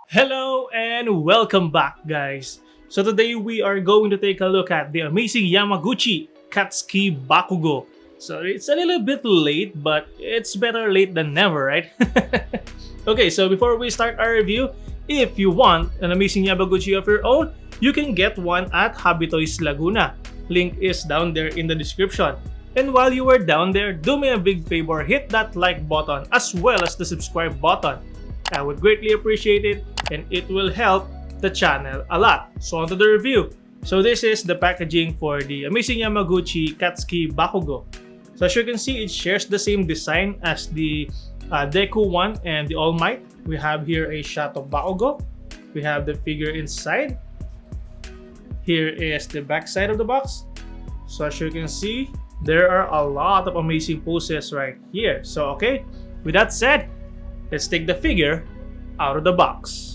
Hello and welcome back, guys. So today we are going to take a look at the amazing Yamaguchi Bakugo. So it's a little bit late, but it's better late than never, right? Okay, so before we start our review, if you want an amazing Yamaguchi of your own, you can get one at Hobby Toys Laguna. Link is down there in the description. And while you are down there, do me a big favor, hit that like button as well as the subscribe button. I would greatly appreciate it and it will help the channel a lot. So on to the review. So this is the packaging for the amazing Yamaguchi Bakugo. So as you can see, it shares the same design as the Deku one and the All Might. We have here a shot of Bakugo. We have the figure inside. Here is the back side of the box. So as you can see, there are a lot of amazing poses right here. So okay, with that said, let's take the figure out of the box.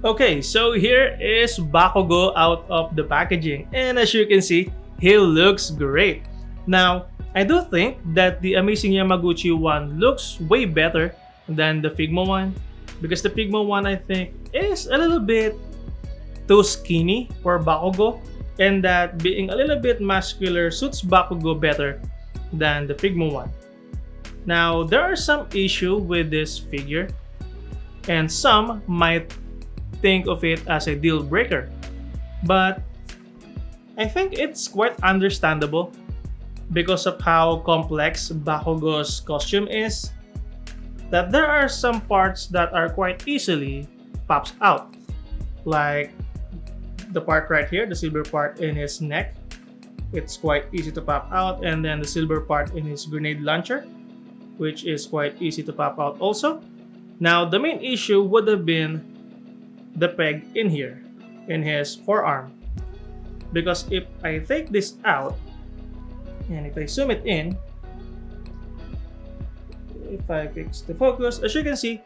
Okay, so here is Bakugo out of the packaging. And as you can see, he looks great. Now, I do think that the amazing Yamaguchi one looks way better than the Figma one. Because the Figma one, I think, is a little bit too skinny for Bakugo. And that being a little bit muscular suits Bakugo better than the Figma one. Now, there are some issue with this figure, and some might think of it as a deal breaker. But I think it's quite understandable because of how complex Bakugo's costume is, that there are some parts that are quite easily pops out. Like the part right here, the silver part in his neck. It's quite easy to pop out, and then the silver part in his grenade launcher, which is quite easy to pop out also. Now, the main issue would have been the peg in here, in his forearm. Because if I take this out, and if I zoom it in, if I fix the focus, as you can see,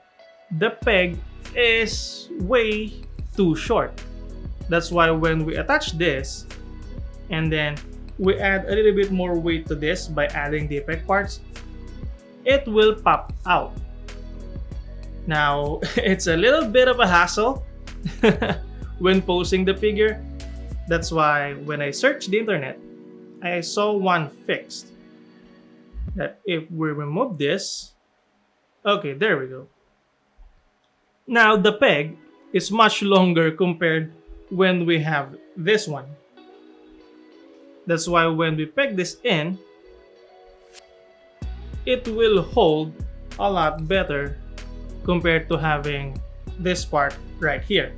the peg is way too short. That's why when we attach this, and then we add a little bit more weight to this by adding the peg parts, it will pop out. Now, it's a little bit of a hassle when posing the figure. That's why when I searched the internet, I saw one fixed. That if we remove this, okay, there we go. Now, the peg is much longer compared when we have this one. That's why when we peg this in, it will hold a lot better compared to having this part right here.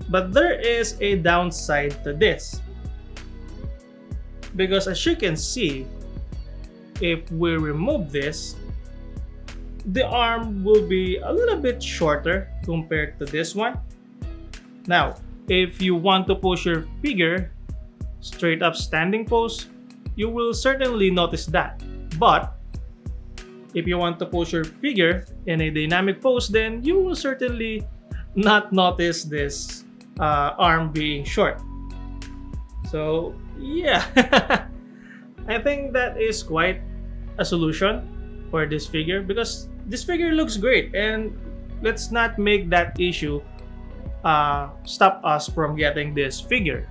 But there is a downside to this. Because as you can see, if we remove this, the arm will be a little bit shorter compared to this one. Now, if you want to pose your figure straight up standing pose, you will certainly notice that. But if you want to pose your figure in a dynamic pose, then you will certainly not notice this arm being short. So yeah, I think that is quite a solution for this figure, because this figure looks great, and let's not make that issue stop us from getting this figure.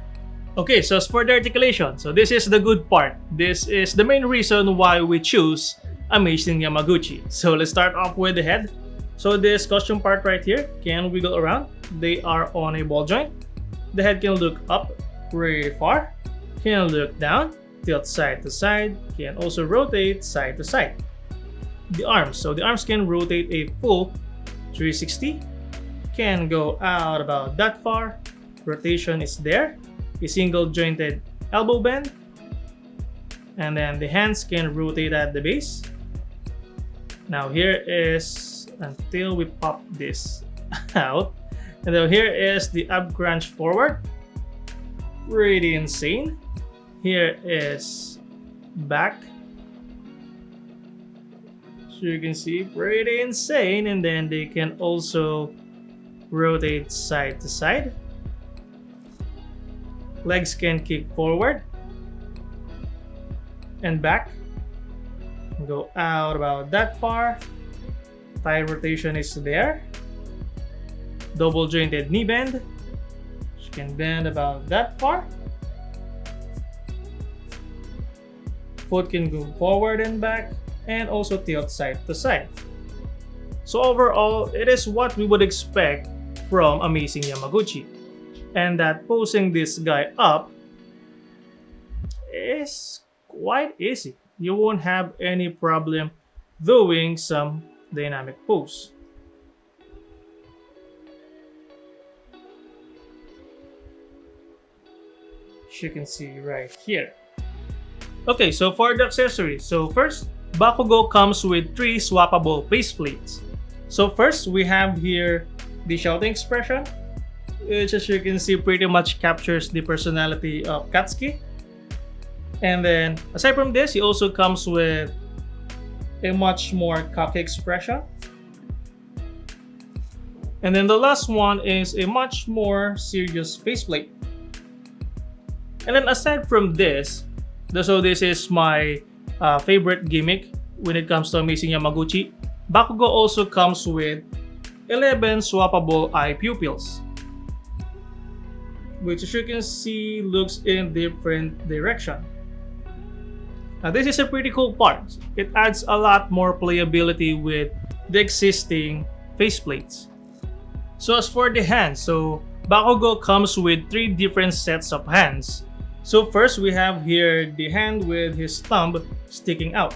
Okay, so as for the articulation, so this is the good part. This is the main reason why we choose amazing Yamaguchi. So let's start off with the head. So this costume part right here can wiggle around. They are on a ball joint. The head can look up pretty far, can look down, tilt side to side, can also rotate side to side. The arms, so the arms can rotate a full 360, can go out about that far, rotation is there, a single jointed elbow bend, and then the hands can rotate at the base. Now here is, until we pop this out, and then here is the ab crunch forward, pretty insane. Here is back, so you can see, pretty insane. And then they can also rotate side to side. Legs can kick forward and back, go out about that far. Thigh rotation is there. double jointed knee bend, which can bend about that far. Foot can go forward and back, and also tilt side to side. So overall, it is what we would expect from Amazing Yamaguchi. And that posing this guy up is quite easy. You won't have any problem doing some dynamic pose. As you can see right here. Okay, so for the accessories. So first, Bakugo comes with 3 swappable faceplates. So first, we have here the shouting expression, which as you can see pretty much captures the personality of Katsuki. And then, aside from this, he also comes with a much more cocky expression. And then the last one is a much more serious faceplate. And then aside from this, so this is my favorite gimmick when it comes to Amazing Yamaguchi. Bakugo also comes with 11 swappable eye pupils, which as you can see looks in different direction. Now this is a pretty cool part. It adds a lot more playability with the existing faceplates. So as for the hands, so Bakugo comes with 3 different sets of hands. So first we have here the hand with his thumb sticking out.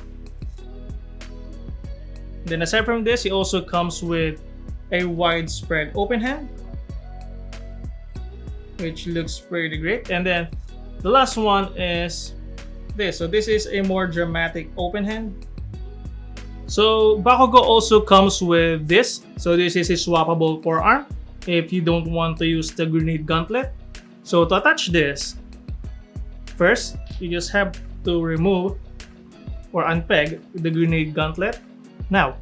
Then aside from this, he also comes with a widespread open hand, which looks pretty great. And then the last one is this. So this is a more dramatic open hand. So Bakugo also comes with this. So this is his swappable forearm if you don't want to use the grenade gauntlet. So to attach this, first you just have to remove or unpeg the grenade gauntlet. Now,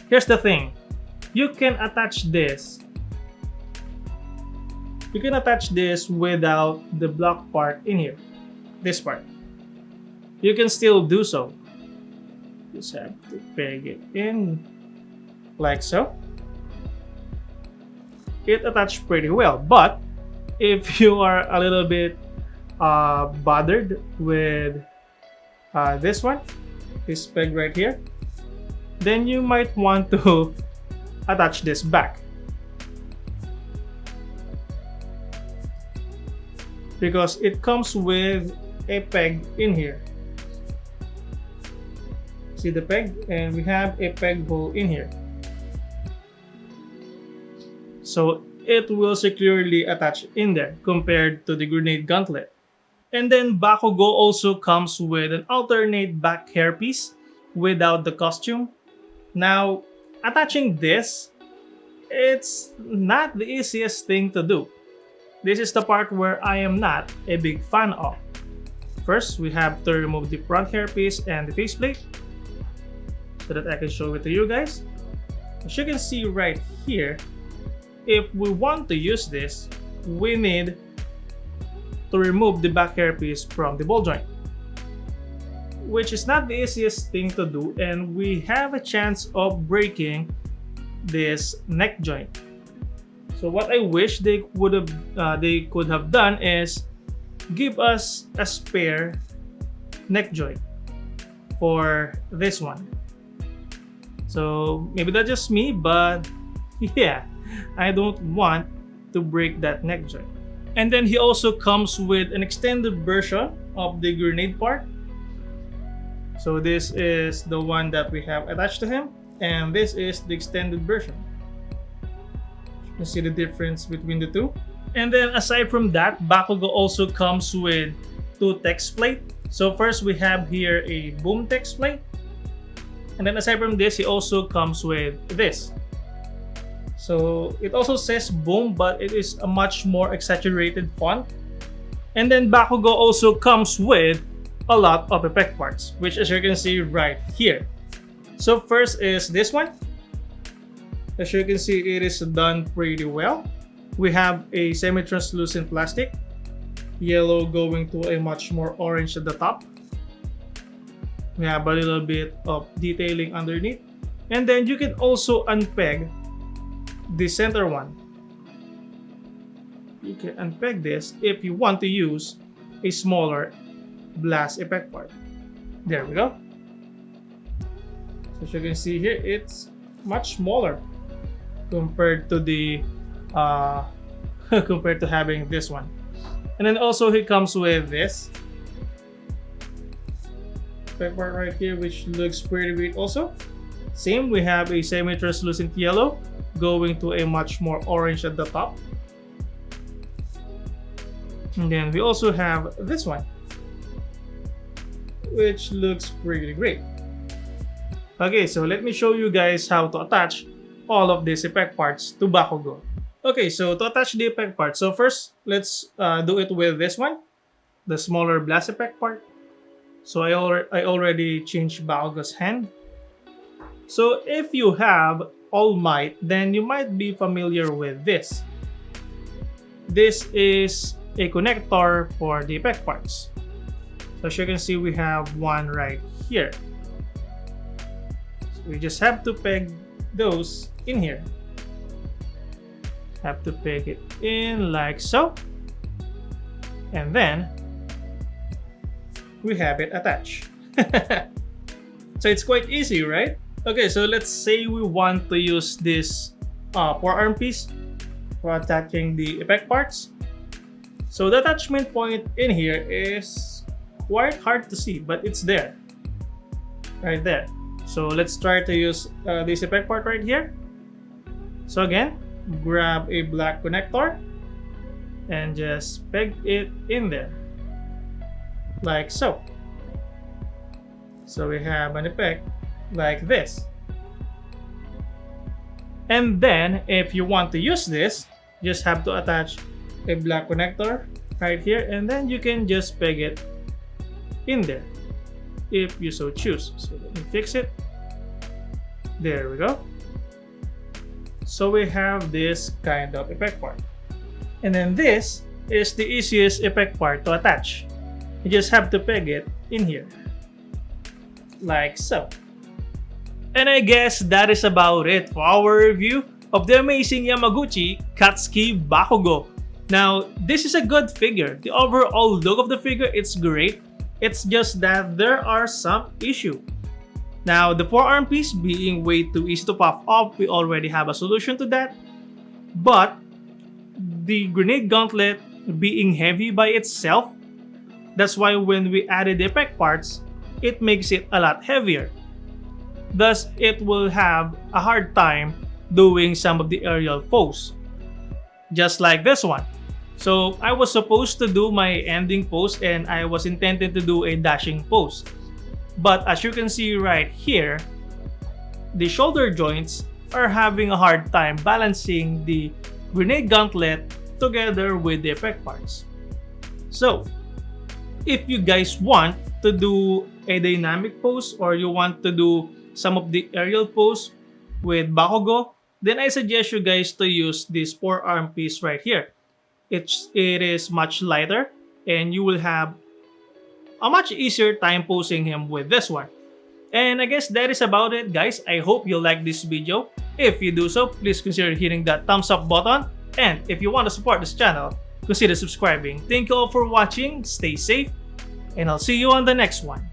here's the thing. You can attach this. You can attach this without the block part in here. This part. You can still do so. Just have to peg it in like so. It attached pretty well, but if you are a little bit bothered with this one, this peg right here, then you might want to attach this back, because it comes with a peg in here. See the peg? And we have a peg hole in here. So it will securely attach in there compared to the grenade gauntlet. And then Bakugo also comes with an alternate back hairpiece without the costume. Now, attaching this, it's not the easiest thing to do. This is the part where I am not a big fan of. First, we have to remove the front hairpiece and the faceplate so that I can show it to you guys. As you can see right here, if we want to use this, we need to remove the back hairpiece from the ball joint, which is not the easiest thing to do, and we have a chance of breaking this neck joint. So what I wish they could have done is give us a spare neck joint for this one. So maybe that's just me, but yeah, I don't want to break that neck joint. And then he also comes with an extended version of the grenade part. So this is the one that we have attached to him, and this is the extended version. You can see the difference between the two. And then aside from that, Bakugo also comes with 2 text plate. So first we have here a boom text plate. And then aside from this, he also comes with this. So it also says boom, but it is a much more exaggerated font. And then Bakugo also comes with a lot of effect parts, which as you can see right here. So first is this one. As you can see, it is done pretty well. We have a semi-translucent plastic, yellow going to a much more orange at the top. We have a little bit of detailing underneath. And then you can also unpeg the center one. you can unpeg this if you want to use a smaller blast effect part. There we go. So as you can see here, it's much smaller compared to the compared to having this one. And then also it comes with this effect part right here, which looks pretty great also. Same, we have a semi-translucent yellow going to a much more orange at the top. And then we also have this one, which looks pretty great. Okay, so let me show you guys how to attach all of these effect parts to Bakugo. Okay, so to attach the effect part, so first let's do it with this one, the smaller blast effect part. So I already changed Bakugo's hand. So if you have All Might, then you might be familiar with this. This is a connector for the effect parts. So as you can see, we have one right here. So we just have to peg those in here. Have to peg it in like so. And then we have it attached. So it's quite easy, right? Okay, so let's say we want to use this forearm piece for attaching the effect parts. So the attachment point in here is quite hard to see, but it's there. Right there. So let's try to use this effect part right here. So again, grab a black connector and just peg it in there. Like so. So we have an effect like this. And then if you want to use this, just have to attach a black connector right here, and then you can just peg it in there if you so choose. So let me fix it. There we go. So we have this kind of effect part. And then this is the easiest effect part to attach. You just have to peg it in here. Like so. And I guess that is about it for our review of the amazing Yamaguchi Katsuki Bakugo. Now, this is a good figure. The overall look of the figure, it's great. It's just that there are some issues. Now, the forearm piece being way too easy to puff off, we already have a solution to that. But the grenade gauntlet being heavy by itself, that's why when we added the effect parts, it makes it a lot heavier. Thus, it will have a hard time doing some of the aerial pose. Just like this one. So, I was supposed to do my ending pose and I was intended to do a dashing pose. But as you can see right here, the shoulder joints are having a hard time balancing the grenade gauntlet together with the effect parts. So, if you guys want to do a dynamic pose or you want to do some of the aerial pose with Bakugo, then I suggest you guys to use this forearm piece right here. It is much lighter and you will have a much easier time posing him with this one. And I guess that is about it, guys. I hope you like this video. If you do so, please consider hitting that thumbs up button. And if you want to support this channel, consider subscribing. Thank you all for watching, stay safe, and I'll see you on the next one.